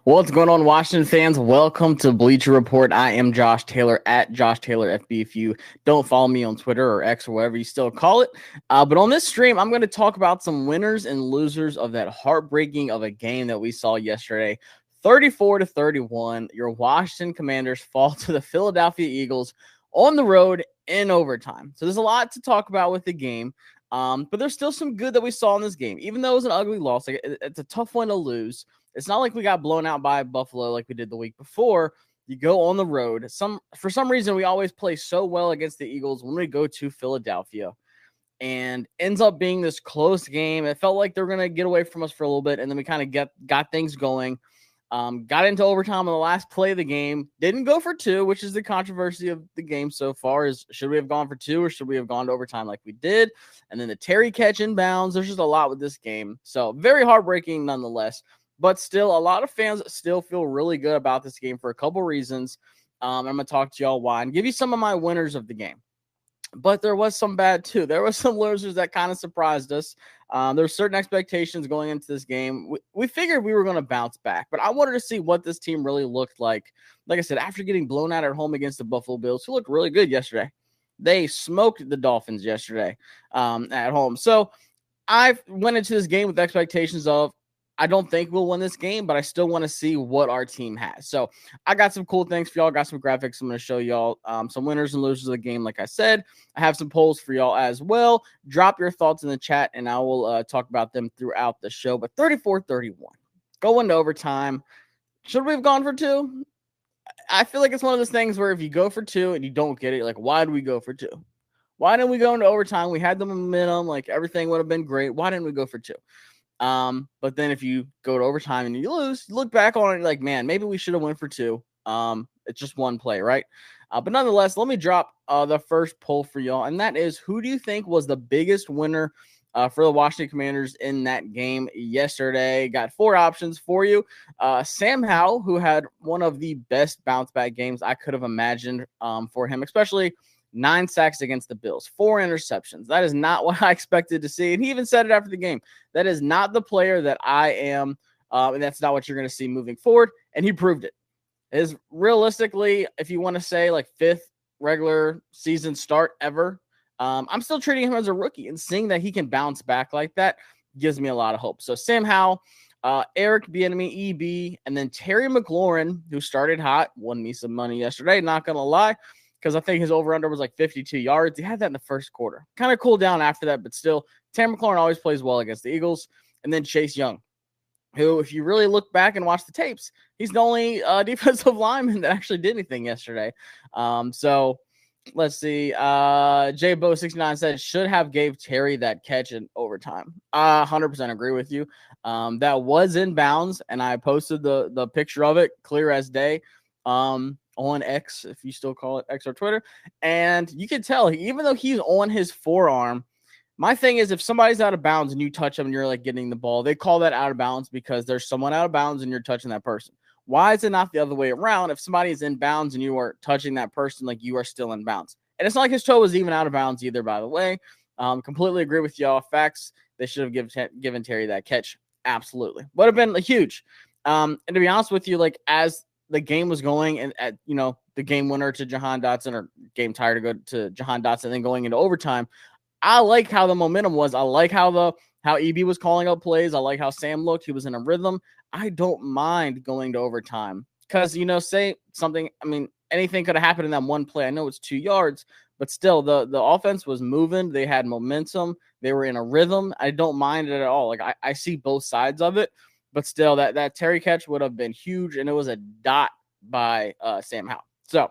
What's going on, Washington fans? Welcome to Bleacher Report. I am Josh Taylor at Josh Taylor FB. If you don't follow me on Twitter or X or whatever you still call it. But on this stream, I'm going to talk about some winners and losers of that heartbreaking of a game that we saw yesterday. 34-31, your Washington Commanders fall to the Philadelphia Eagles on the road in overtime. So there's a lot to talk about with the game. But there's still some good that we saw in this game. Even though it was an ugly loss, it's a tough one to lose. It's not like we got blown out by Buffalo like we did the week before. You go on the road. For some reason, we always play so well against the Eagles when we go to Philadelphia. And ends up being this close game. It felt like they were going to get away from us for a little bit, and then we kind of got things going. Got into overtime on the last play of the game. Didn't go for two, which is the controversy of the game so far, is should we have gone for two or should we have gone to overtime like we did? And then the Terry catch inbounds. There's just a lot with this game. So very heartbreaking nonetheless. But still, a lot of fans still feel really good about this game for a couple reasons. I'm going to talk to y'all why and give you some of my winners of the game. But there was some bad too. There was some losers that kind of surprised us. There were certain expectations going into this game. We figured we were going to bounce back, but I wanted to see what this team really looked like. Like I said, after getting blown out at home against the Buffalo Bills, who looked really good yesterday. They smoked the Dolphins yesterday at home. So I went into this game with expectations of, I don't think we'll win this game, but I still want to see what our team has. So I got some cool things for y'all. Got some graphics. I'm going to show y'all some winners and losers of the game. Like I said, I have some polls for y'all as well. Drop your thoughts in the chat, and I will talk about them throughout the show. But 34-31, going to overtime. Should we have gone for two? I feel like it's one of those things where if you go for two and you don't get it, like, why did we go for two? Why didn't we go into overtime? We had the momentum. Like, everything would have been great. Why didn't we go for two? But then if you go to overtime and you lose, you look back on it like, man, maybe we should have went for two. It's just one play, right? But nonetheless, let me drop the first poll for y'all, and that is, who do you think was the biggest winner for the Washington Commanders in that game yesterday? Got four options for you. Sam Howell, who had one of the best bounce back games I could have imagined for him, especially 9 sacks against the Bills, 4 interceptions. That is not what I expected to see. And he even said it after the game. That is not the player that I am, and that's not what you're going to see moving forward. And he proved it. Is realistically, if you want to say like 5th regular season start ever, I'm still treating him as a rookie, and seeing that he can bounce back like that gives me a lot of hope. So Sam Howell, Eric Bieniemy, EB, and then Terry McLaurin, who started hot, won me some money yesterday, not going to lie, because I think his over-under was like 52 yards. He had that in the first quarter. Kind of cooled down after that, but still, Terry McLaurin always plays well against the Eagles. And then Chase Young, who, if you really look back and watch the tapes, he's the only defensive lineman that actually did anything yesterday. So let's see. JBo69 said, should have gave Terry that catch in overtime. 100% agree with you. That was in bounds, and I posted the picture of it, clear as day. On X, if you still call it X or Twitter. And you can tell, even though he's on his forearm, my thing is, if somebody's out of bounds and you touch them and you're like getting the ball, they call that out of bounds because there's someone out of bounds and you're touching that person. Why is it not the other way around? If somebody is in bounds and you are touching that person, like, you are still in bounds. And it's not like his toe was even out of bounds either, by the way. Completely agree with y'all. Facts, they should have given Terry that catch. Absolutely. Would have been huge. And to be honest with you, like, as the game was going, and at, the game winner to Jahan Dotson, or game tire to go to Jahan Dotson, and then going into overtime, I like how the momentum was. I like how EB was calling up plays. I like how Sam looked. He was in a rhythm. I don't mind going to overtime because, say something. I mean, anything could have happened in that one play. I know it's 2 yards, but still, the offense was moving. They had momentum. They were in a rhythm. I don't mind it at all. Like, I see both sides of it. But still, that Terry catch would have been huge, and it was a dot by Sam Howell. So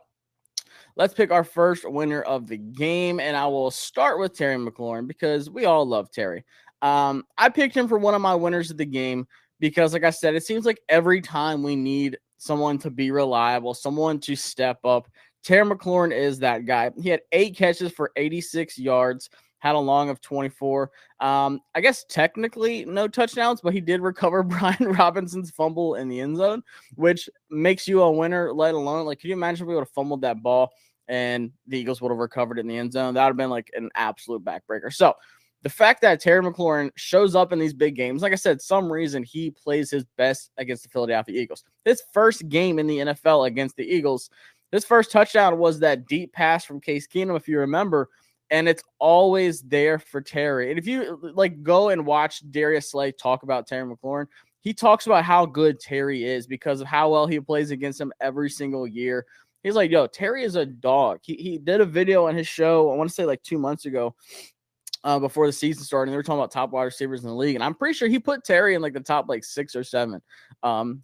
let's pick our first winner of the game, and I will start with Terry McLaurin because we all love Terry. I picked him for one of my winners of the game because, like I said, it seems like every time we need someone to be reliable, someone to step up, Terry McLaurin is that guy. He had 8 catches for 86 yards. Had a long of 24. I guess technically no touchdowns, but he did recover Brian Robinson's fumble in the end zone, which makes you a winner, let alone, like, can you imagine if we would have fumbled that ball and the Eagles would have recovered it in the end zone? That would have been like an absolute backbreaker. So The fact that Terry McLaurin shows up in these big games, like I said, some reason he plays his best against the Philadelphia Eagles. His first game in the NFL against the Eagles, his first touchdown was that deep pass from Case Keenum, if you remember, and it's always there for Terry. And if you like go and watch Darius Slay talk about Terry McLaurin, he talks about how good Terry is because of how well he plays against him every single year. He's like, yo, Terry is a dog. He did a video on his show, I want to say like 2 months ago, before the season started. And they were talking about top wide receivers in the league. And I'm pretty sure he put Terry in like the top like 6 or 7.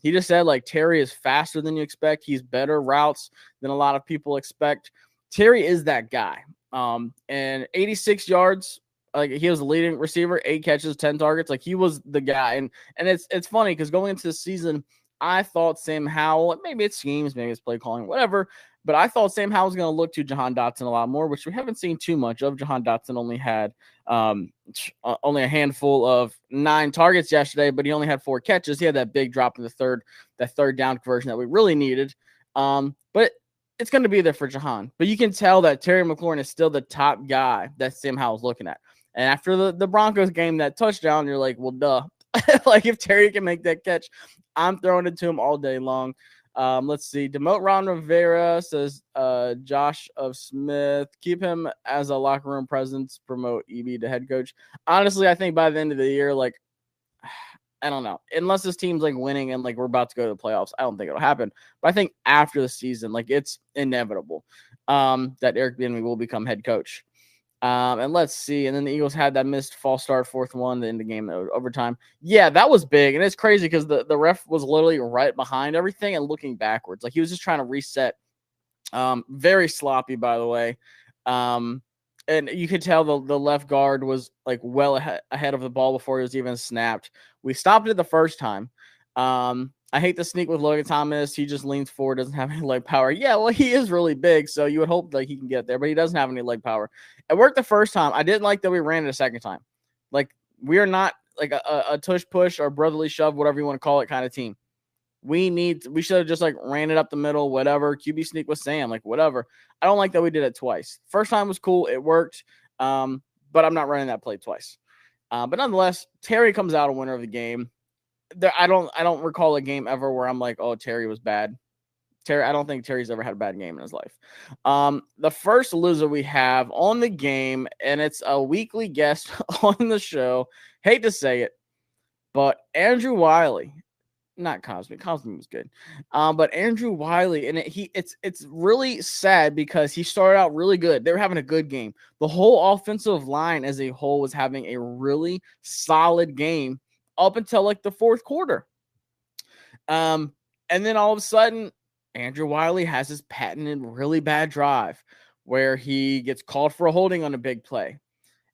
He just said like Terry is faster than you expect. He's better routes than a lot of people expect. Terry is that guy. And 86 yards, like he was the leading receiver, 8 catches, 10 targets. Like he was the guy. And it's funny because going into the season, I thought Sam Howell, maybe it's schemes, maybe it's play calling, whatever, but I thought Sam Howell was going to look to Jahan Dotson a lot more, which we haven't seen too much of. Jahan Dotson only had only a handful of 9 targets yesterday, but he only had 4 catches. He had that big drop in that third down conversion that we really needed. But it's going to be there for Jahan. But you can tell that Terry McLaurin is still the top guy that Sam Howell's looking at. And after the Broncos game, that touchdown, you're like, well, duh. Like if Terry can make that catch, I'm throwing it to him all day long. Let's see. Demote Ron Rivera, says Josh of Smith. Keep him as a locker room presence. Promote EB to head coach. Honestly, I think by the end of the year, like, I don't know. Unless this team's like winning and like we're about to go to the playoffs, I don't think it'll happen. But I think after the season, like it's inevitable that Eric Bieniemy will become head coach. And let's see. And then the Eagles had that missed false start, 4th one in the game overtime. Yeah, that was big. And it's crazy because the ref was literally right behind everything and looking backwards. Like he was just trying to reset. Very sloppy, by the way. And you could tell the left guard was like well ahead of the ball before it was even snapped. We stopped it the first time. I hate to sneak with Logan Thomas. He just leans forward, doesn't have any leg power. Yeah, well, he is really big, so you would hope that he can get there, but he doesn't have any leg power. It worked the first time. I didn't like that we ran it a second time. Like, we are not like a tush-push or brotherly shove, whatever you want to call it, kind of team. We should have just like ran it up the middle, whatever. QB sneak with Sam, like whatever. I don't like that we did it twice. First time was cool. It worked, but I'm not running that play twice. But nonetheless, Terry comes out a winner of the game. I don't recall a game ever where I'm like, oh, Terry was bad. I don't think Terry's ever had a bad game in his life. The first loser we have on the game, and it's a weekly guest on the show. Hate to say it, but Andrew Wiley, not Cosme. Cosme was good. But Andrew Wiley, and it's really sad because he started out really good. They were having a good game. The whole offensive line as a whole was having a really solid game up until like the 4th quarter. And then all of a sudden, Andrew Wiley has his patented really bad drive where he gets called for a holding on a big play.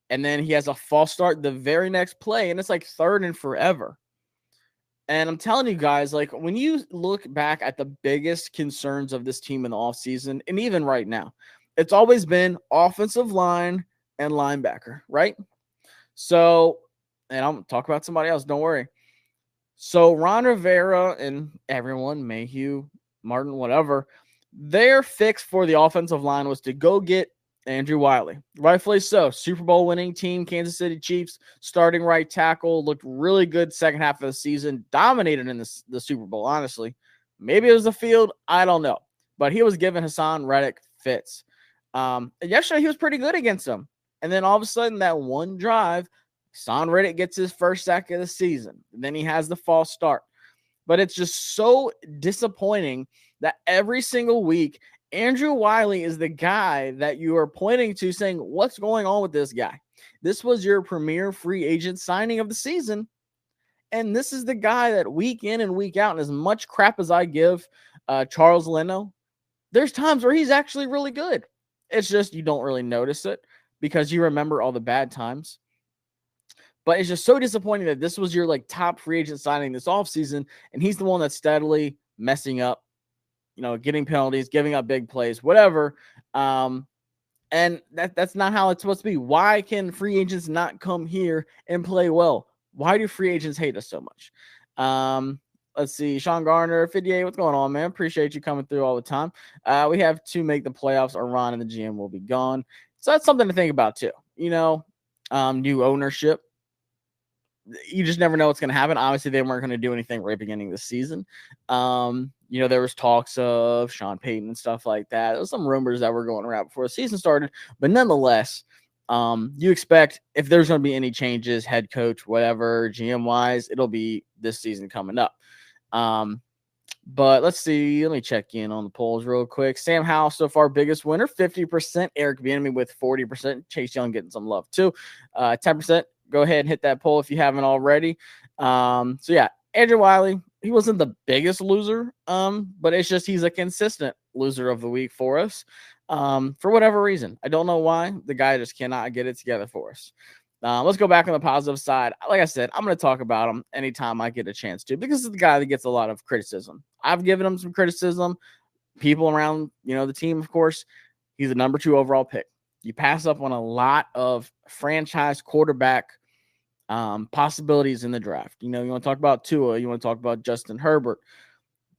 And then he has a false start the very next play, and it's like 3rd and forever. And I'm telling you guys, like when you look back at the biggest concerns of this team in the offseason, and even right now, it's always been offensive line and linebacker, right? So, and I'll talk about somebody else, don't worry. So Ron Rivera and everyone, Mayhew, Martin, whatever, their fix for the offensive line was to go get Andrew Wiley. Rightfully so. Super Bowl winning team, Kansas City Chiefs, starting right tackle, looked really good second half of the season, dominated in the Super Bowl, honestly. Maybe it was the field, I don't know. But he was giving Hassan Reddick fits. And yesterday he was pretty good against them. And then all of a sudden that one drive, Hassan Reddick gets his first sack of the season. And then he has the false start. But it's just so disappointing that every single week, Andrew Wiley is the guy that you are pointing to saying, what's going on with this guy? This was your premier free agent signing of the season. And this is the guy that week in and week out, and as much crap as I give Charles Leno, there's times where he's actually really good. It's just you don't really notice it because you remember all the bad times. But it's just so disappointing that this was your like top free agent signing this offseason, and he's the one that's steadily messing up, getting penalties, giving up big plays, whatever. And that's not how it's supposed to be. Why can free agents not come here and play well? Why do free agents hate us so much? Let's see. Sean Garner, 58. What's going on, man? Appreciate you coming through all the time. We have to make the playoffs or Ron and the GM will be gone. So that's something to think about too. new ownership. You just never know what's going to happen. Obviously, they weren't going to do anything right beginning of the season. There was talks of Sean Payton and stuff like that. There was some rumors that were going around before the season started, but nonetheless, you expect if there's going to be any changes, head coach, whatever, GM wise, it'll be this season coming up. But let's see. Let me check in on the polls real quick. Sam Howell so far biggest winner, 50%. Eric Bieniemy with 40%. Chase Young getting some love too, 10%. Go ahead and hit that poll if you haven't already. Andrew Wiley, he wasn't the biggest loser, but it's just he's a consistent loser of the week for us for whatever reason. I don't know why. The guy just cannot get it together for us. Let's go back on the positive side. Like I said, I'm going to talk about him anytime I get a chance to because it's the guy that gets a lot of criticism. I've given him some criticism. People around, the team, of course. He's a number 2 overall pick. You pass up on a lot of franchise quarterback possibilities in the draft. You want to talk about Tua. You want to talk about Justin Herbert.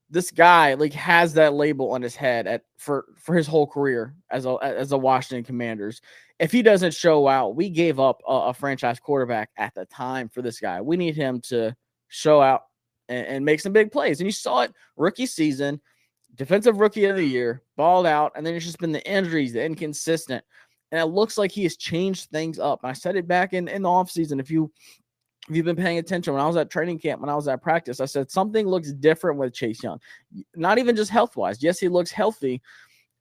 This guy has that label on his head for his whole career as a Washington Commanders. If he doesn't show out, we gave up a franchise quarterback at the time for this guy. We need him to show out and make some big plays. And you saw it rookie season, defensive rookie of the year, balled out, and then it's just been the injuries, the inconsistent. And it looks like he has changed things up. And I said it back in the offseason. If you've been paying attention, when I was at training camp, when I was at practice, I said something looks different with Chase Young. Not even just health-wise. Yes, he looks healthy.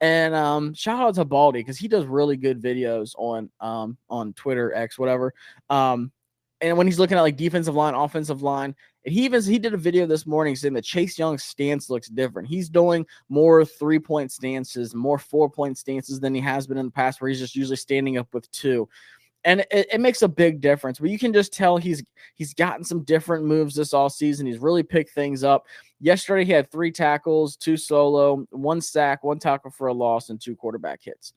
And shout out to Baldy because he does really good videos on Twitter, X, whatever. And when he's looking at defensive line, offensive line, and he did a video this morning saying that Chase Young's stance looks different. He's doing more 3-point stances, more 4-point stances than he has been in the past, where he's just usually standing up with 2. And it makes a big difference. But you can just tell he's gotten some different moves this all season. He's really picked things up. Yesterday, he had 3 tackles, 2 solo, 1 sack, 1 tackle for a loss, and 2 quarterback hits.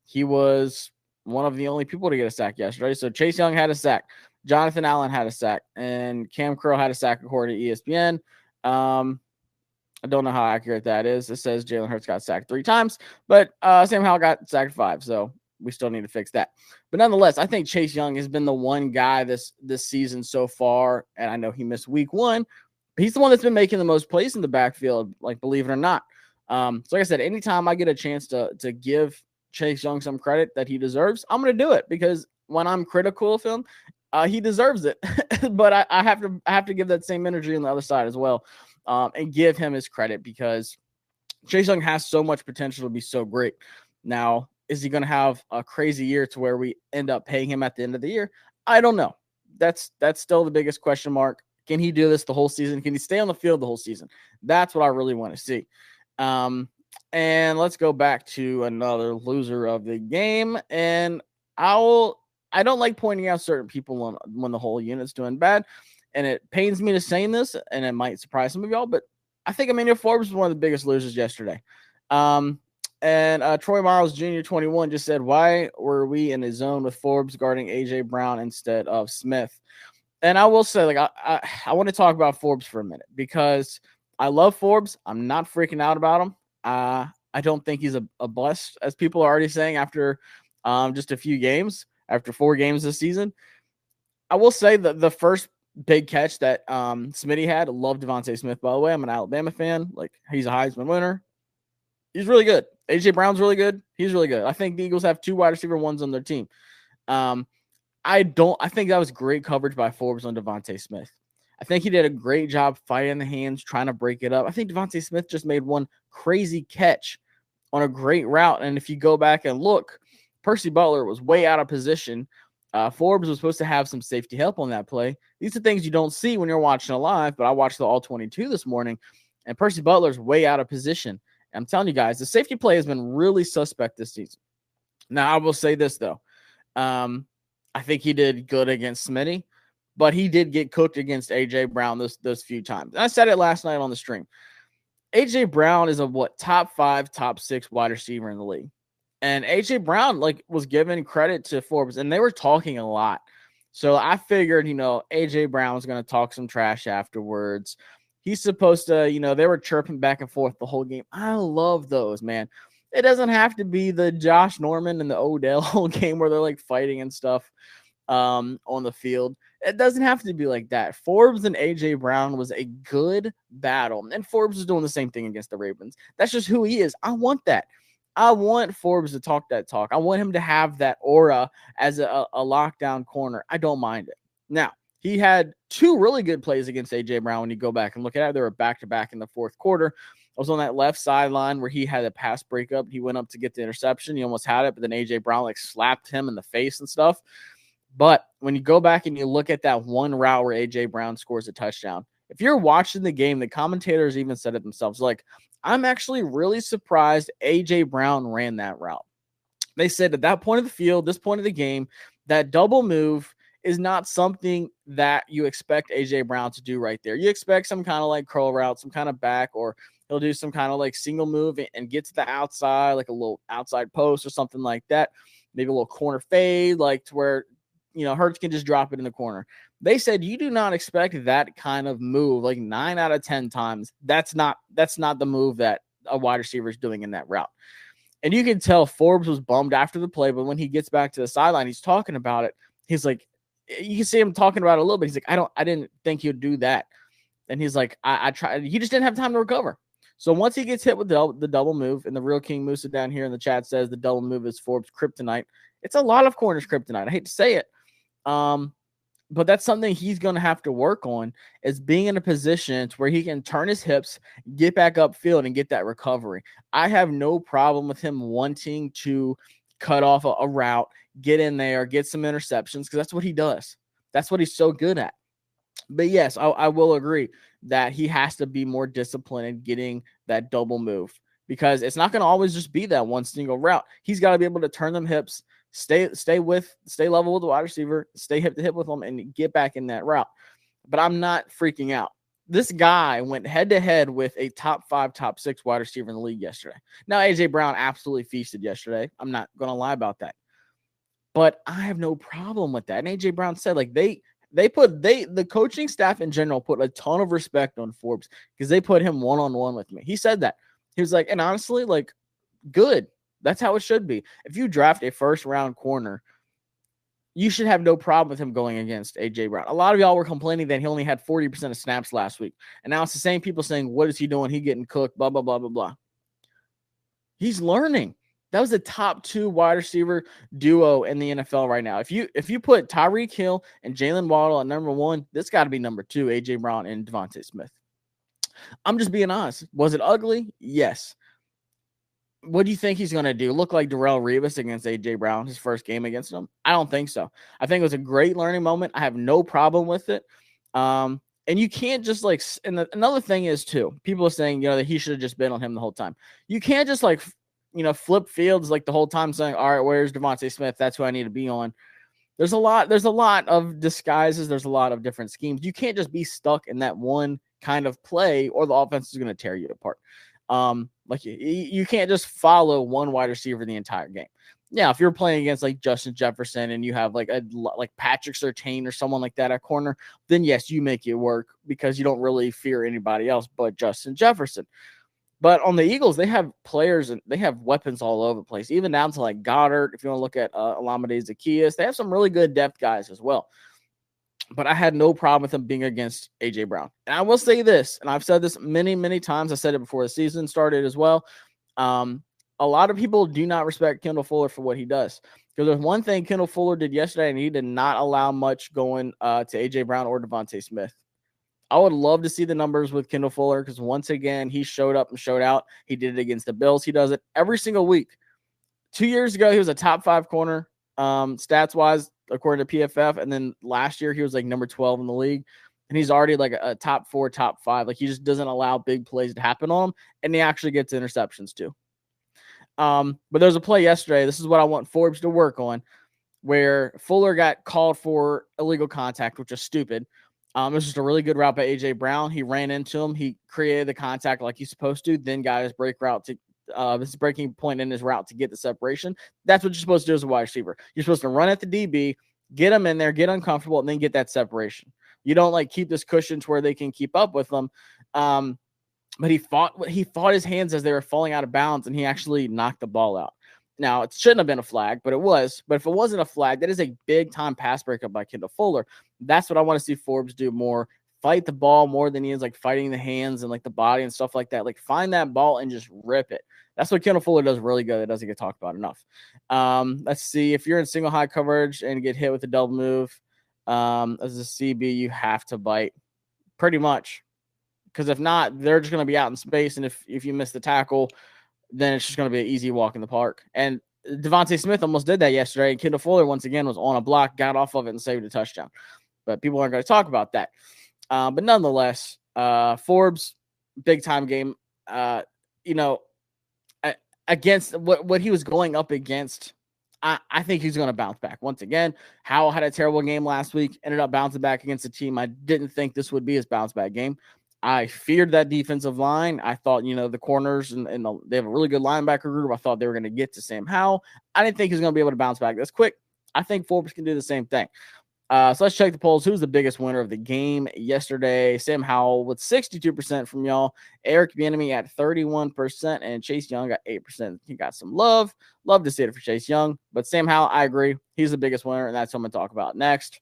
He was one of the only people to get a sack yesterday. So Chase Young had a sack. Jonathan Allen had a sack. And Cam Curl had a sack according to ESPN. I don't know how accurate that is. It says Jalen Hurts got sacked 3 times. But Sam Howell got sacked 5. So we still need to fix that. But nonetheless, I think Chase Young has been the one guy this season so far. And I know he missed week 1. But he's the one that's been making the most plays in the backfield, believe it or not. So like I said, anytime I get a chance to give Chase Young some credit that he deserves, I'm going to do it because when I'm critical of him, he deserves it. But I have to give that same energy on the other side as well, and give him his credit because Chase Young has so much potential to be so great. Now, is he going to have a crazy year to where we end up paying him at the end of the year? I don't know. That's still the biggest question mark. Can he do this the whole season? Can he stay on the field the whole season? That's what I really want to see. And let's go back to another loser of the game. And I don't like pointing out certain people when the whole unit's doing bad. And it pains me to say this, and it might surprise some of y'all, but I think Emmanuel Forbes was one of the biggest losers yesterday. And Troy Miles Jr. 21 just said, why were we in a zone with Forbes guarding A.J. Brown instead of Smith? And I will say, I want to talk about Forbes for a minute because I love Forbes. I'm not freaking out about him. I don't think he's a bust, as people are already saying after just a few games, after 4 games this season. I will say that the first big catch that Smitty had, I love Devontae Smith, by the way. I'm an Alabama fan. He's a Heisman winner. He's really good. A.J. Brown's really good. He's really good. I think the Eagles have 2 wide receiver ones on their team. I think that was great coverage by Forbes on Devontae Smith. I think he did a great job fighting the hands, trying to break it up. I think Devontae Smith just made one crazy catch on a great route. And if you go back and look, Percy Butler was way out of position. Forbes was supposed to have some safety help on that play. These are things you don't see when you're watching it live, but I watched the All 22 this morning, and Percy Butler's way out of position. And I'm telling you guys, the safety play has been really suspect this season. Now, I will say this, though. I think he did good against Smitty, but he did get cooked against A.J. Brown those few times. And I said it last night on the stream. A.J. Brown is a top 5, top 6 wide receiver in the league. And A.J. Brown was given credit to Forbes, and they were talking a lot. So I figured, A.J. Brown was going to talk some trash afterwards. He's supposed to, they were chirping back and forth the whole game. I love those, man. It doesn't have to be the Josh Norman and the Odell game where they're like fighting and stuff on the field. It doesn't have to be like that. Forbes and A.J. Brown was a good battle, and Forbes is doing the same thing against the Ravens. That's just who he is. I want that. I want Forbes to talk that talk. I want him to have that aura as a lockdown corner. I don't mind it. Now, he had two really good plays against A.J. Brown when you go back and look at it. They were back-to-back in the fourth quarter. I was on that left sideline where he had a pass breakup. He went up to get the interception. He almost had it, but then A.J. Brown like slapped him in the face and stuff. But when you go back and you look at that one route where A.J. Brown scores a touchdown, if you're watching the game, the commentators even said it themselves, like, I'm actually really surprised A.J. Brown ran that route. They said at that point of the field, this point of the game, that double move is not something that you expect A.J. Brown to do right there. You expect some kind of like curl route, some kind of back, or he'll do some kind of like single move and get to the outside, like a little outside post or something like that. Maybe a little corner fade, like to where, you know, Hurts can just drop it in the corner. They said you do not expect that kind of move. Like 9 out of 10 times, that's not the move that a wide receiver is doing in that route. And you can tell Forbes was bummed after the play, but when he gets back to the sideline, he's talking about it. He's like, you can see him talking about it a little bit. He's like, I didn't think he'd do that. And he's like, I tried. He just didn't have time to recover. So once he gets hit with the double move, and the Real King Moose down here in the chat says the double move is Forbes' kryptonite. It's a lot of corners' kryptonite. I hate to say it. But that's something he's going to have to work on, is being in a position to where he can turn his hips, get back upfield, and get that recovery. I have no problem with him wanting to cut off a route, get in there, get some interceptions, because that's what he does. That's what he's so good at. But yes, I will agree that he has to be more disciplined in getting that double move, because it's not going to always just be that one single route. He's got to be able to turn them hips, stay level with the wide receiver, stay hip to hip with them, and get back in that route. But I'm not freaking out. This guy went head to head with a top 5, top 6 wide receiver in the league yesterday. Now, A.J. Brown absolutely feasted yesterday. I'm not going to lie about that. But I have no problem with that. And A.J. Brown said, like, the coaching staff in general put a ton of respect on Forbes because they put him one-on-one with me. He said that. He was like, and honestly, like, good. That's how it should be. If you draft a first-round corner, you should have no problem with him going against A.J. Brown. A lot of y'all were complaining that he only had 40% of snaps last week. And now it's the same people saying, what is he doing? He getting cooked, blah, blah, blah, blah, blah. He's learning. That was the top 2 wide receiver duo in the NFL right now. If you put Tyreek Hill and Jalen Waddle at number 1, this got to be number 2, A.J. Brown and Devontae Smith. I'm just being honest. Was it ugly? Yes. What do you think he's going to do? Look like Darrelle Revis against A.J. Brown, his first game against him? I don't think so. I think it was a great learning moment. I have no problem with it. And you can't just like – and another thing is too, people are saying, that he should have just been on him the whole time. You can't just like – flip fields like the whole time saying, all right, where's Devontae Smith? That's who I need to be on. There's a lot of disguises. There's a lot of different schemes. You can't just be stuck in that one kind of play or the offense is going to tear you apart. Like you can't just follow one wide receiver the entire game. Yeah, if you're playing against like Justin Jefferson and you have like Patrick Surtain or someone like that at corner, then yes, you make it work because you don't really fear anybody else but Justin Jefferson. But on the Eagles, they have players and they have weapons all over the place, even down to like Goddard. If you want to look at Olamide Zaccheaus, they have some really good depth guys as well. But I had no problem with them being against A.J. Brown. And I will say this, and I've said this many, many times. I said it before the season started as well. A lot of people do not respect Kendall Fuller for what he does. Because there's one thing Kendall Fuller did yesterday, and he did not allow much going to A.J. Brown or Devontae Smith. I would love to see the numbers with Kendall Fuller because once again, he showed up and showed out. He did it against the Bills. He does it every single week. 2 years ago, he was a top 5 corner stats-wise, according to PFF. And then last year, he was like number 12 in the league. And he's already like a top 4, top 5. Like he just doesn't allow big plays to happen on him. And he actually gets interceptions too. But there's a play yesterday. This is what I want Forbes to work on, where Fuller got called for illegal contact, which is stupid. It was just a really good route by A.J. Brown. He ran into him. He created the contact like he's supposed to, then got his his breaking point in his route to get the separation. That's what you're supposed to do as a wide receiver. You're supposed to run at the DB, get them in there, get uncomfortable, and then get that separation. You don't like keep this cushion to where they can keep up with them. but he fought his hands as they were falling out of bounds, and he actually knocked the ball out. Now, it shouldn't have been a flag, but it was. But if it wasn't a flag, that is a big-time pass breakup by Kendall Fuller. That's what I want to see Forbes do more. Fight the ball more than he is, like, fighting the hands and, like, the body and stuff like that. Like, find that ball and just rip it. That's what Kendall Fuller does really good. It doesn't get talked about enough. Let's see. If you're in single high coverage and get hit with a double move, as a CB, you have to bite pretty much. Because if not, they're just going to be out in space. And if you miss the tackle, then it's just going to be an easy walk in the park. And Devontae Smith almost did that yesterday. And Kendall Fuller, once again, was on a block, got off of it, and saved a touchdown. But people aren't going to talk about that. But nonetheless, Forbes, big-time game. Against what he was going up against, I think he's going to bounce back. Once again, Howell had a terrible game last week, ended up bouncing back against a team I didn't think this would be his bounce-back game. I feared that defensive line. I thought, the corners and they have a really good linebacker group. I thought they were going to get to Sam Howell. I didn't think he was going to be able to bounce back this quick. I think Forbes can do the same thing. So let's check the polls. Who's the biggest winner of the game yesterday? Sam Howell with 62% from y'all. Eric Bieniemy at 31%, and Chase Young got 8%. He got some love. Love to see it for Chase Young. But Sam Howell, I agree. He's the biggest winner, and that's what I'm going to talk about next.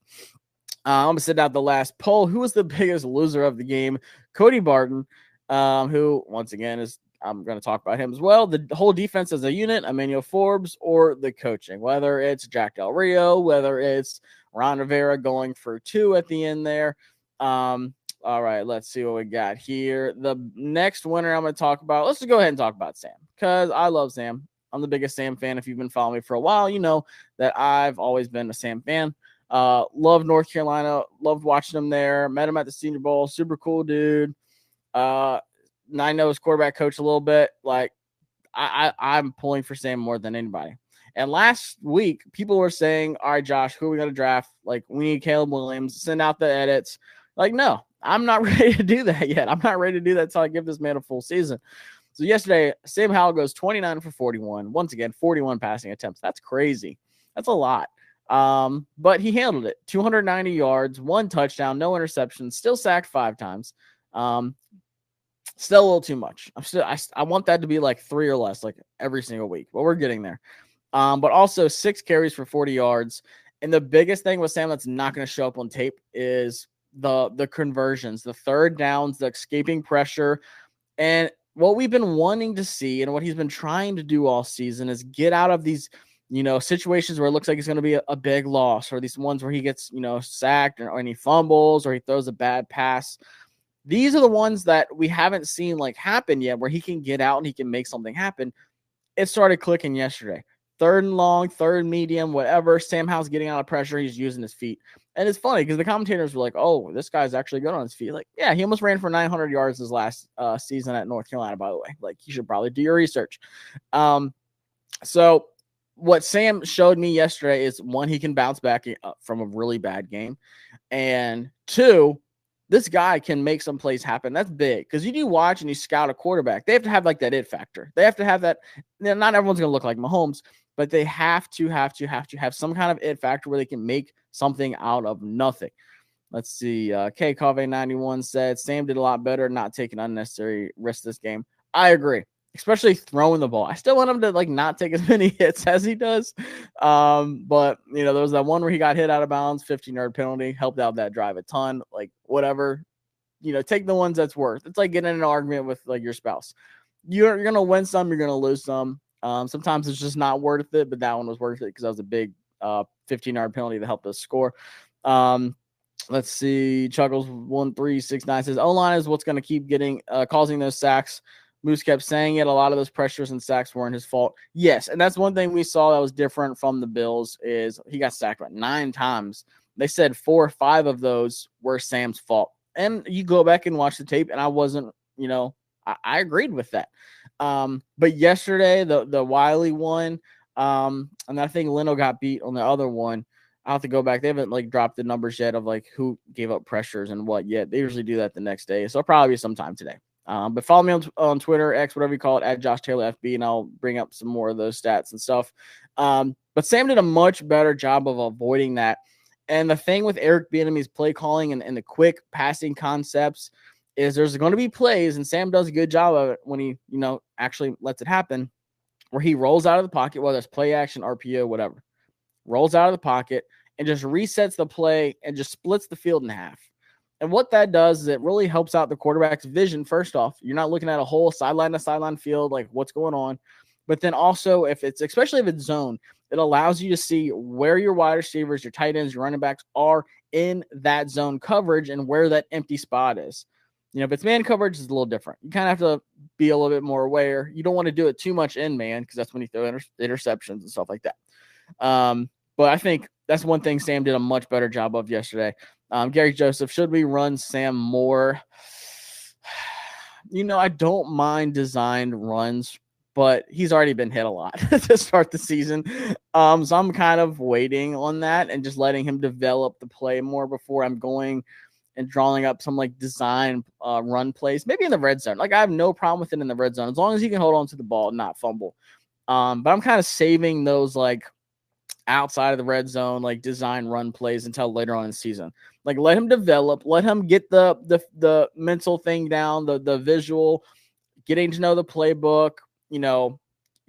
I'm going to send out the last poll. Who was the biggest loser of the game? Cody Barton, who, once again, I'm going to talk about him as well. The whole defense as a unit, Emmanuel Forbes, or the coaching, whether it's Jack Del Rio, whether it's Ron Rivera going for 2 at the end there. All right, let's see what we got here. The next winner I'm going to talk about, let's just go ahead and talk about Sam, because I love Sam. I'm the biggest Sam fan. If you've been following me for a while, you know that I've always been a Sam fan. Love North Carolina. Loved watching him there. Met him at the Senior Bowl. Super cool dude. I know his quarterback coach a little bit. Like, I'm pulling for Sam more than anybody. And last week, people were saying, all right, Josh, who are we going to draft? Like, we need Caleb Williams. Send out the edits. Like, no, I'm not ready to do that yet. I'm not ready to do that until I give this man a full season. So yesterday, Sam Howell goes 29 for 41. Once again, 41 passing attempts. That's crazy. That's a lot. But he handled it. 290 yards, 1 touchdown, no interceptions, still sacked 5 times. Still a little too much. I want that to be like 3 or less, like every single week, but we're getting there. But also 6 carries for 40 yards. And the biggest thing with Sam that's not going to show up on tape is the conversions, the third downs, the escaping pressure. And what we've been wanting to see and what he's been trying to do all season is get out of these, situations where it looks like it's going to be a big loss, or these ones where he gets, sacked or he fumbles or he throws a bad pass. These are the ones that we haven't seen like happen yet, where he can get out and he can make something happen. It started clicking yesterday. 3rd and long, 3rd medium, whatever. Sam Howell's getting out of pressure. He's using his feet. And it's funny because the commentators were like, oh, this guy's actually good on his feet. Like, yeah, he almost ran for 900 yards his last season at North Carolina, by the way. Like, you should probably do your research. So what Sam showed me yesterday is, 1, he can bounce back from a really bad game. And 2, this guy can make some plays happen. That's big, because you do watch and you scout a quarterback. They have to have like that it factor. They have to have that. Not everyone's going to look like Mahomes, but they have to have some kind of it factor where they can make something out of nothing. Let's see. K Cove 91 said Sam did a lot better not taking unnecessary risks this game. I agree, especially throwing the ball. I still want him to like not take as many hits as he does. But there was that one where he got hit out of bounds, 15-yard penalty, helped out that drive a ton. Like, whatever, take the ones that's worth. It's like getting in an argument with like your spouse. You're gonna win some, you're gonna lose some. Sometimes it's just not worth it, but that one was worth it because that was a big 15-yard penalty that helped us score. Let's see. Chuckles 1369 says O-line is what's going to keep causing those sacks. Moose kept saying it. A lot of those pressures and sacks weren't his fault. Yes, and that's one thing we saw that was different from the Bills is he got sacked about 9 times. They said 4 or 5 of those were Sam's fault. And you go back and watch the tape, and I wasn't, I agreed with that. But yesterday, the Wiley one, and I think Leno got beat on the other one. I'll have to go back. They haven't like dropped the numbers yet of like who gave up pressures and what yet. They usually do that the next day. So it'll probably be sometime today. But follow me on Twitter, X, whatever you call it, at Josh Taylor FB, and I'll bring up some more of those stats and stuff. But Sam did a much better job of avoiding that. And the thing with Eric Bieniemy's play calling and the quick passing concepts is there's going to be plays, and Sam does a good job of it when he, actually lets it happen, where he rolls out of the pocket, whether it's play action, RPO, whatever, rolls out of the pocket and just resets the play and just splits the field in half. And what that does is it really helps out the quarterback's vision. First off, you're not looking at a whole sideline to sideline field, like what's going on. But then also, especially if it's zone, it allows you to see where your wide receivers, your tight ends, your running backs are in that zone coverage and where that empty spot is. If it's man coverage, it's a little different. You kind of have to be a little bit more aware. You don't want to do it too much in man because that's when you throw interceptions and stuff like that. But I think that's one thing Sam did a much better job of yesterday. Gary Joseph, should we run Sam more? I don't mind designed runs, but he's already been hit a lot to start the season. So I'm kind of waiting on that and just letting him develop the play more before I'm going and drawing up some like design run plays, maybe in the red zone. Like I have no problem with it in the red zone as long as he can hold on to the ball and not fumble. But I'm kind of saving those like outside of the red zone, like design run plays until later on in the season. Like let him develop, let him get the mental thing down, the visual, getting to know the playbook,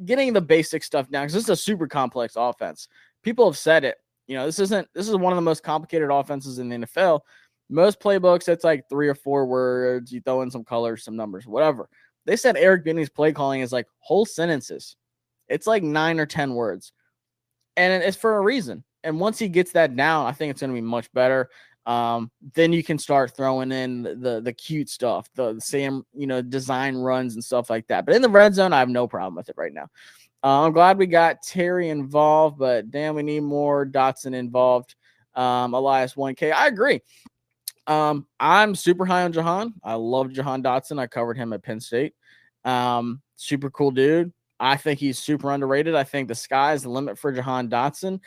getting the basic stuff down. Cause this is a super complex offense. People have said it, this is one of the most complicated offenses in the NFL. Most playbooks, it's like 3 or 4 words. You throw in some colors, some numbers, whatever. They said Eric Bieniemy's play calling is like whole sentences. It's like 9 or 10 words. And it's for a reason. And once he gets that down, I think it's going to be much better. Then you can start throwing in the cute stuff, the Sam, design runs and stuff like that. But in the red zone, I have no problem with it right now. I'm glad we got Terry involved, but damn, we need more Dotson involved. Elias 1K. I agree. I'm super high on Jahan. I love Jahan Dotson. I covered him at Penn State. Super cool dude. I think he's super underrated. I think the sky is the limit for Jahan Dotson.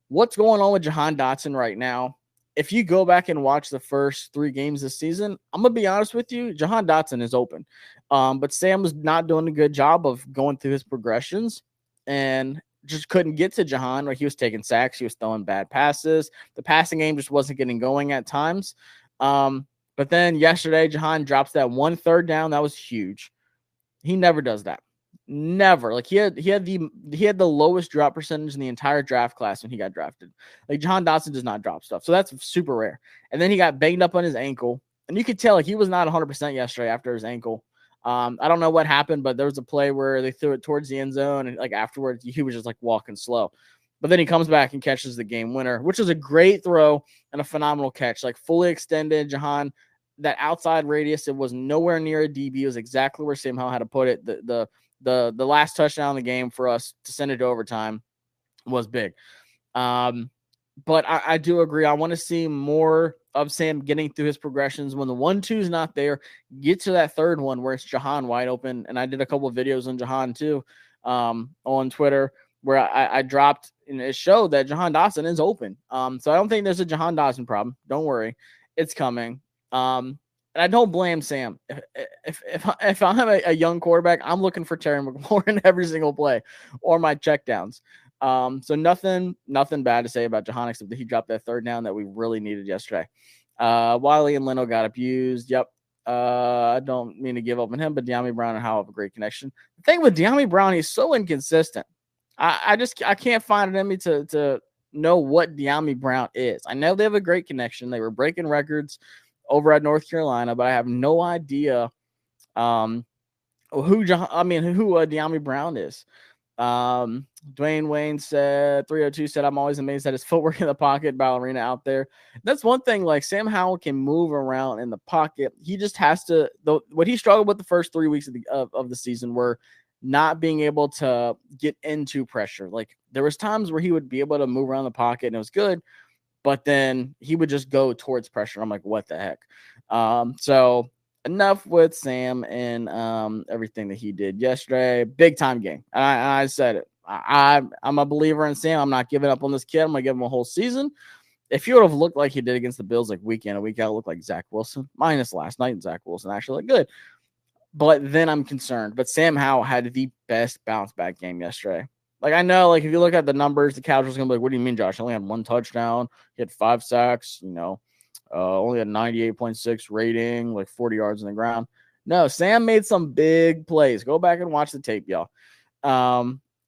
What's going on with Jahan Dotson right now? If you go back and watch the first 3 games this season, I'm going to be honest with you, Jahan Dotson is open. But Sam was not doing a good job of going through his progressions and just couldn't get to Jahan. Like he was taking sacks. He was throwing bad passes. The passing game just wasn't getting going at times. But then yesterday, Jahan drops that 1 third down. That was huge. He never does that. Never. Like he had the lowest drop percentage in the entire draft class when he got drafted. Like Jahan Dotson does not drop stuff. So that's super rare. And then he got banged up on his ankle. And you could tell like he was not 100% yesterday after his ankle. I don't know what happened, but there was a play where they threw it towards the end zone and like afterwards he was just like walking slow. But then he comes back and catches the game winner, which was a great throw and a phenomenal catch. Like fully extended, Jahan, that outside radius, it was nowhere near a DB. It was exactly where Sam Howell had to put it. The last touchdown in the game for us to send it to overtime was big. But I do agree. I want to see more of Sam getting through his progressions. When the 1-2 is not there, get to that third one where it's Jahan wide open. And I did a couple of videos on Jahan too on Twitter where I dropped and it showed that Jahan Dotson is open. So I don't think there's a Jahan Dotson problem. Don't worry. It's coming. And I don't blame Sam. If I have a young quarterback, I'm looking for Terry McLaurin every single play or my checkdowns. So nothing bad to say about Jahan except that he dropped that third down that we really needed yesterday. Wiley and Leno got abused. Yep. I don't mean to give up on him, but De'Ami Brown and Howell have a great connection. The thing with De'Ami Brown, he's so inconsistent. I can't find it in me to know what De'Ami Brown is. I know they have a great connection. They were breaking records over at North Carolina, but I have no idea who De'Ami Brown is. Dwayne Wayne said 302 said I'm always amazed at his footwork in the pocket, ballerina out there. That's one thing. Like Sam Howell can move around in the pocket. He just has to. What he struggled with the first 3 weeks of the season were not being able to get into pressure. Like there was times where he would be able to move around the pocket and it was good, but then he would just go towards pressure. I'm like, what the heck? So enough with Sam and everything that he did yesterday. Big time game. And I said it. I'm a believer in Sam. I'm not giving up on this kid. I'm going to give him a whole season. If he would have looked like he did against the Bills like week in and week out, looked like Zach Wilson, minus last night, and Zach Wilson actually looked good. But then I'm concerned. But Sam Howell had the best bounce back game yesterday. Like, I know, like, if you look at the numbers, the casual's going to be like, what do you mean, Josh? I only had 1 touchdown. He had 5 sacks, Only a 98.6 rating, like 40 yards on the ground. No, Sam made some big plays. Go back and watch the tape, y'all.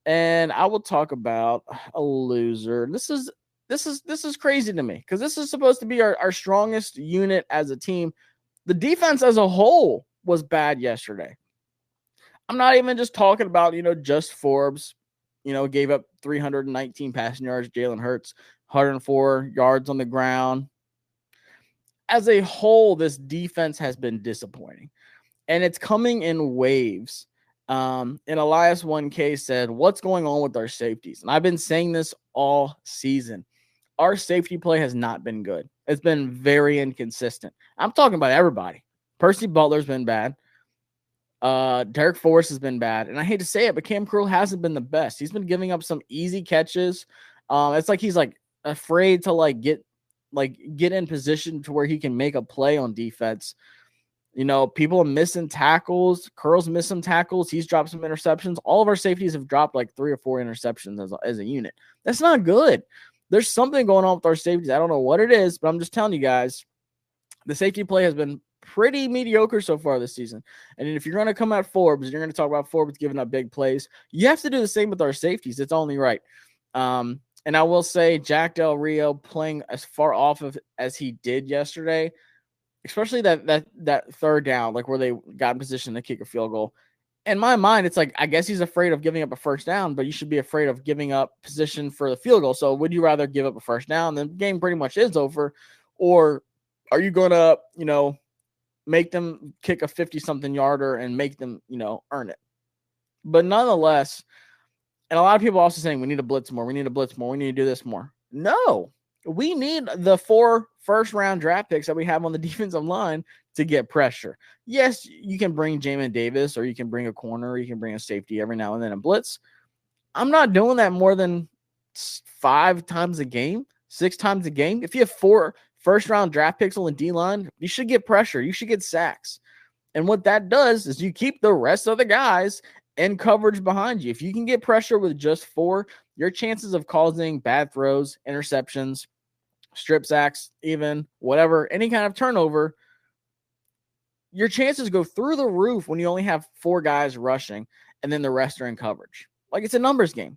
And I will talk about a loser. This is crazy to me because this is supposed to be our strongest unit as a team. The defense as a whole was bad yesterday. I'm not even just talking about, just Forbes, gave up 319 passing yards. Jalen Hurts, 104 yards on the ground. As a whole, this defense has been disappointing, and it's coming in waves. And Elias 1K said, what's going on with our safeties? And I've been saying this all season. Our safety play has not been good. It's been very inconsistent. I'm talking about everybody. Percy Butler's been bad. Derek Forrest has been bad. And I hate to say it, but Cam Curl hasn't been the best. He's been giving up some easy catches. It's like he's like afraid to get in position to where he can make a play on defense. People are missing tackles. Curl's missed some tackles. He's dropped some interceptions. All of our safeties have dropped like 3 or 4 interceptions as a unit. That's not good. There's something going on with our safeties. I don't know what it is, but I'm just telling you guys, the safety play has been pretty mediocre so far this season. And if you're going to come at Forbes, you're going to talk about Forbes giving up big plays, you have to do the same with our safeties. It's only right. And I will say Jack Del Rio playing as far off of as he did yesterday, especially that third down, like where they got in position to kick a field goal. In my mind, it's like, I guess he's afraid of giving up a first down, but you should be afraid of giving up position for the field goal. So would you rather give up a first down? The game pretty much is over. Or are you going to, make them kick a 50-something yarder and make them, earn it? But nonetheless, and a lot of people also saying we need to blitz more. We need to blitz more. We need to do this more. No, we need the 4 first-round draft picks that we have on the defensive line to get pressure. Yes, you can bring Jamin Davis, or you can bring a corner, or you can bring a safety every now and then and blitz. I'm not doing that more than 5 times a game, 6 times a game. If you have 4 first-round draft picks on the D-line, you should get pressure. You should get sacks. And what that does is you keep the rest of the guys in coverage behind you. If you can get pressure with just 4, your chances of causing bad throws, interceptions, strip sacks, even whatever, any kind of turnover, your chances go through the roof when you only have 4 guys rushing and then the rest are in coverage. Like, it's a numbers game.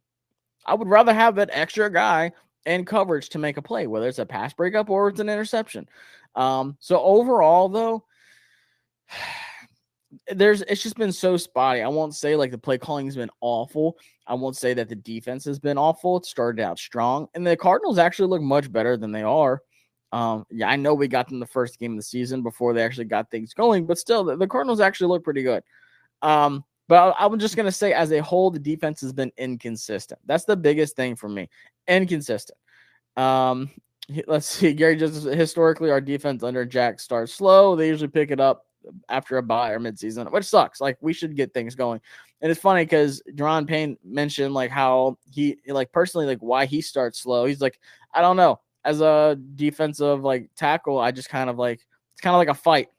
I would rather have that extra guy in coverage to make a play, whether it's a pass breakup or it's an interception. So overall, though, it's just been so spotty. I won't say like the play calling has been awful. I won't say that the defense has been awful. It started out strong, and the Cardinals actually look much better than they are. Yeah, I know we got them the first game of the season before they actually got things going, but still, the Cardinals actually look pretty good. But I'm just going to say, as a whole, the defense has been inconsistent. That's the biggest thing for me. Inconsistent. Let's see. Gary, just historically, our defense under Jack starts slow. They usually pick it up after a bye or midseason, which sucks. Like, we should get things going. And it's funny because Deron Payne mentioned like how he, like, personally, like why he starts slow. He's like, I don't know. As a defensive like tackle, I just kind of like, it's kind of like a fight.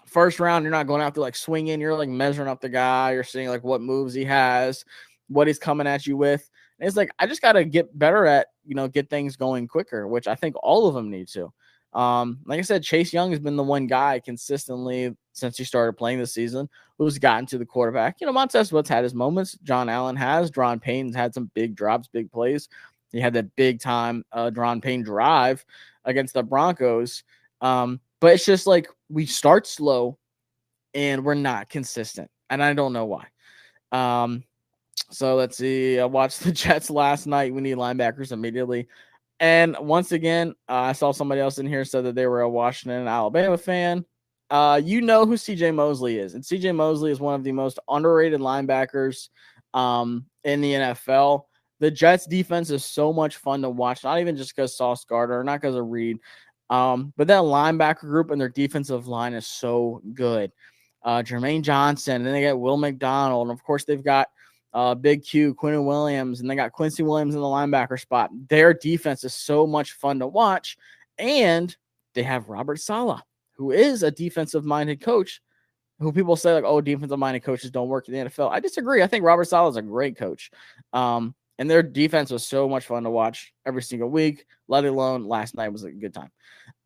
First round, you're not going out there like swinging. You're like measuring up the guy. You're seeing like what moves he has, what he's coming at you with. And it's like, I just got to get better at, get things going quicker, which I think all of them need to. Like I said, Chase Young has been the one guy consistently since he started playing this season who's gotten to the quarterback. Montez Sweat's had his moments. John Allen has. Deron Payne's had some big drops, big plays. He had that big time Deron Payne drive against the Broncos. But it's just like we start slow and we're not consistent. And I don't know why. So let's see. I watched the Jets last night. We need linebackers immediately. And once again, I saw somebody else in here said that they were a Washington and Alabama fan. You know who CJ Mosley is. And CJ Mosley is one of the most underrated linebackers in the NFL. The Jets defense is so much fun to watch, not even just because Sauce Gardner, not because of Reed. But that linebacker group and their defensive line is so good. Jermaine Johnson, and then they got Will McDonald. And, of course, they've got Big Q, Quentin Williams, and they got Quincy Williams in the linebacker spot. Their defense is so much fun to watch. And they have Robert Saleh, who is a defensive-minded coach, who people say, like, oh, defensive-minded coaches don't work in the NFL. I disagree. I think Robert Saleh is a great coach. And their defense was so much fun to watch every single week, let alone last night was a good time.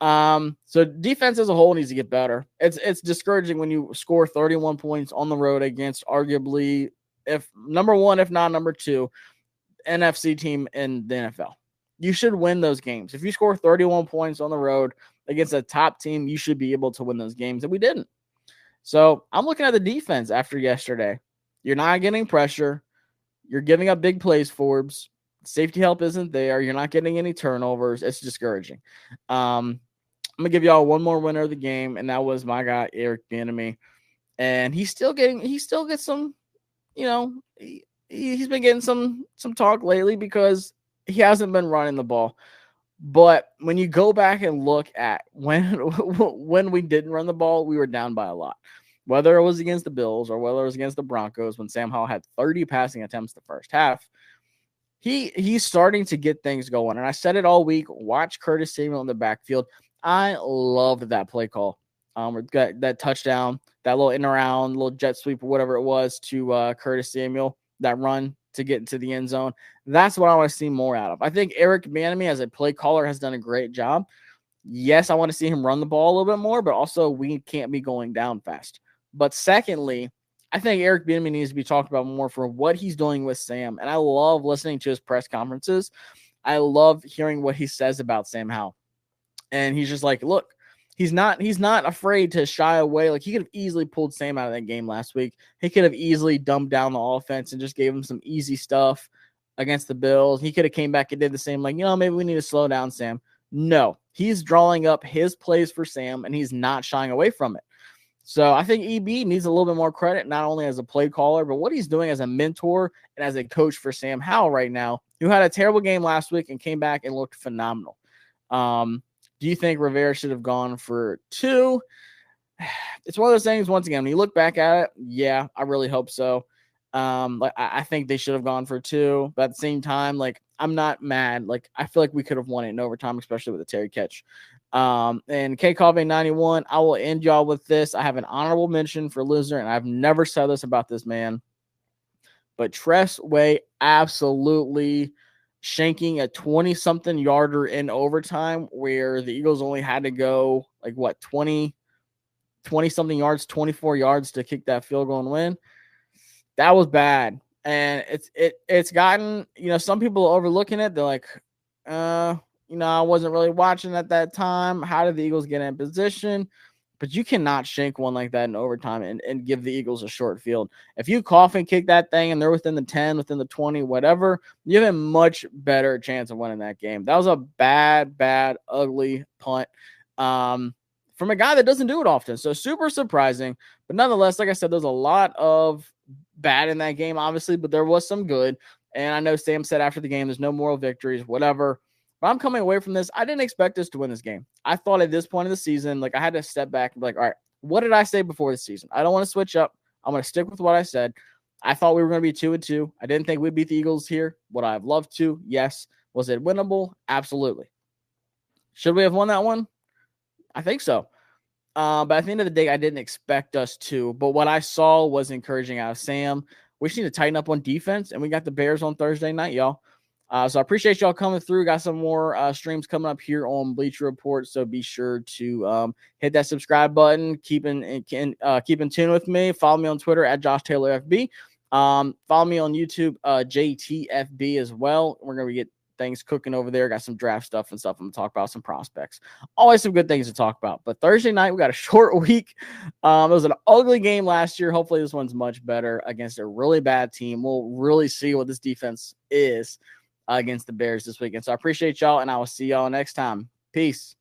So defense as a whole needs to get better. It's discouraging when you score 31 points on the road against arguably, if number one, if not number two, NFC team in the NFL. You should win those games. If you score 31 points on the road against a top team, you should be able to win those games, and we didn't. So I'm looking at the defense after yesterday. You're not getting pressure. You're giving up big plays, Forbes. Safety help isn't there. You're not getting any turnovers. It's discouraging. I'm gonna give y'all one more winner of the game, and that was my guy Eric Bieniemy. And he still gets some, he's been getting some talk lately because he hasn't been running the ball. But when you go back and look at when we didn't run the ball, we were down by a lot. Whether it was against the Bills or whether it was against the Broncos, when Sam Howell had 30 passing attempts the first half, he's starting to get things going. And I said it all week, watch Curtis Samuel in the backfield. I loved that play call. We got that touchdown, that little in around, little jet sweep or whatever it was to Curtis Samuel, that run to get into the end zone. That's what I want to see more out of. I think Eric Bieniemy as a play caller has done a great job. Yes, I want to see him run the ball a little bit more, but also we can't be going down fast. But secondly, I think Eric Bieniemy needs to be talked about more for what he's doing with Sam. And I love listening to his press conferences. I love hearing what he says about Sam Howell. And he's just like, look, he's not afraid to shy away. Like, he could have easily pulled Sam out of that game last week. He could have easily dumbed down the offense and just gave him some easy stuff against the Bills. He could have came back and did the same, like, maybe we need to slow down Sam. No, he's drawing up his plays for Sam, and he's not shying away from it. So I think EB needs a little bit more credit, not only as a play caller, but what he's doing as a mentor and as a coach for Sam Howell right now, who had a terrible game last week and came back and looked phenomenal. Do you think Rivera should have gone for 2? It's one of those things, once again, when you look back at it, yeah, I really hope so. I think they should have gone for 2, but at the same time, like, I'm not mad. Like, I feel like we could have won it in overtime, especially with the Terry catch. And K Cove 91, I will end y'all with this. I have an honorable mention for loser, and I've never said this about this man, but Tress Way absolutely shanking a 20-something yarder in overtime where the Eagles only had to go, 20-something yards, 24 yards to kick that field goal and win. That was bad. And it's gotten, some people are overlooking it. They're like, I wasn't really watching at that time. How did the Eagles get in position? But you cannot shank one like that in overtime and give the Eagles a short field. If you cough and kick that thing and they're within the 10, within the 20, whatever, you have a much better chance of winning that game. That was a bad, ugly punt from a guy that doesn't do it often. So super surprising. But nonetheless, like I said, there's a lot of bad in that game, obviously, but there was some good. And I know Sam said after the game, there's no moral victories, whatever. But I'm coming away from this. I didn't expect us to win this game. I thought at this point of the season, I had to step back and be like, all right, what did I say before the season? I don't want to switch up. I'm going to stick with what I said. I thought we were going to be 2-2. I didn't think we'd beat the Eagles here. Would I have loved to? Yes. Was it winnable? Absolutely. Should we have won that one? I think so. But at the end of the day, I didn't expect us to. But what I saw was encouraging out of Sam. We just need to tighten up on defense, and we got the Bears on Thursday night, y'all. So I appreciate y'all coming through. Got some more streams coming up here on Bleacher Report, so be sure to hit that subscribe button. Keep in tune with me. Follow me on Twitter at Josh Taylor FB. Follow me on YouTube, JTFB as well. We're gonna get things cooking over there. Got some draft stuff and stuff. I'm gonna talk about some prospects. Always some good things to talk about. But Thursday night, we got a short week. It was an ugly game last year. Hopefully this one's much better against a really bad team. We'll really see what this defense is against the Bears this weekend. So I appreciate y'all, and I will see y'all next time. Peace.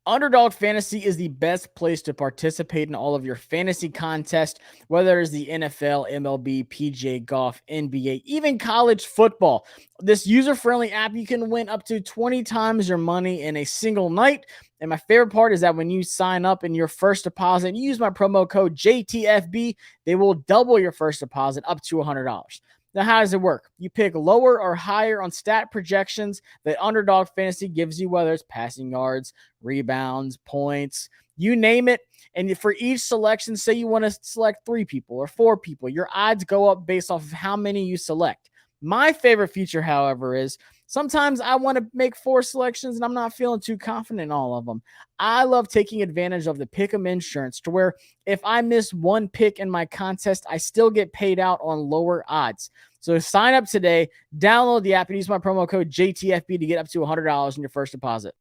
Underdog Fantasy is the best place to participate in all of your fantasy contests, whether it's the NFL, MLB, PGA Golf, NBA, even college football. This user-friendly app, you can win up to 20 times your money in a single night. And my favorite part is that when you sign up in your first deposit and you use my promo code JTFB, they will double your first deposit up to $100. Now, how does it work? You pick lower or higher on stat projections that Underdog Fantasy gives you, whether it's passing yards, rebounds, points, you name it. And for each selection, say you want to select 3 people or 4 people, your odds go up based off of how many you select. My favorite feature, however, is sometimes I want to make 4 selections and I'm not feeling too confident in all of them. I love taking advantage of the pick'em insurance to where if I miss one pick in my contest, I still get paid out on lower odds. So sign up today, download the app, and use my promo code JTFB to get up to $100 in your first deposit.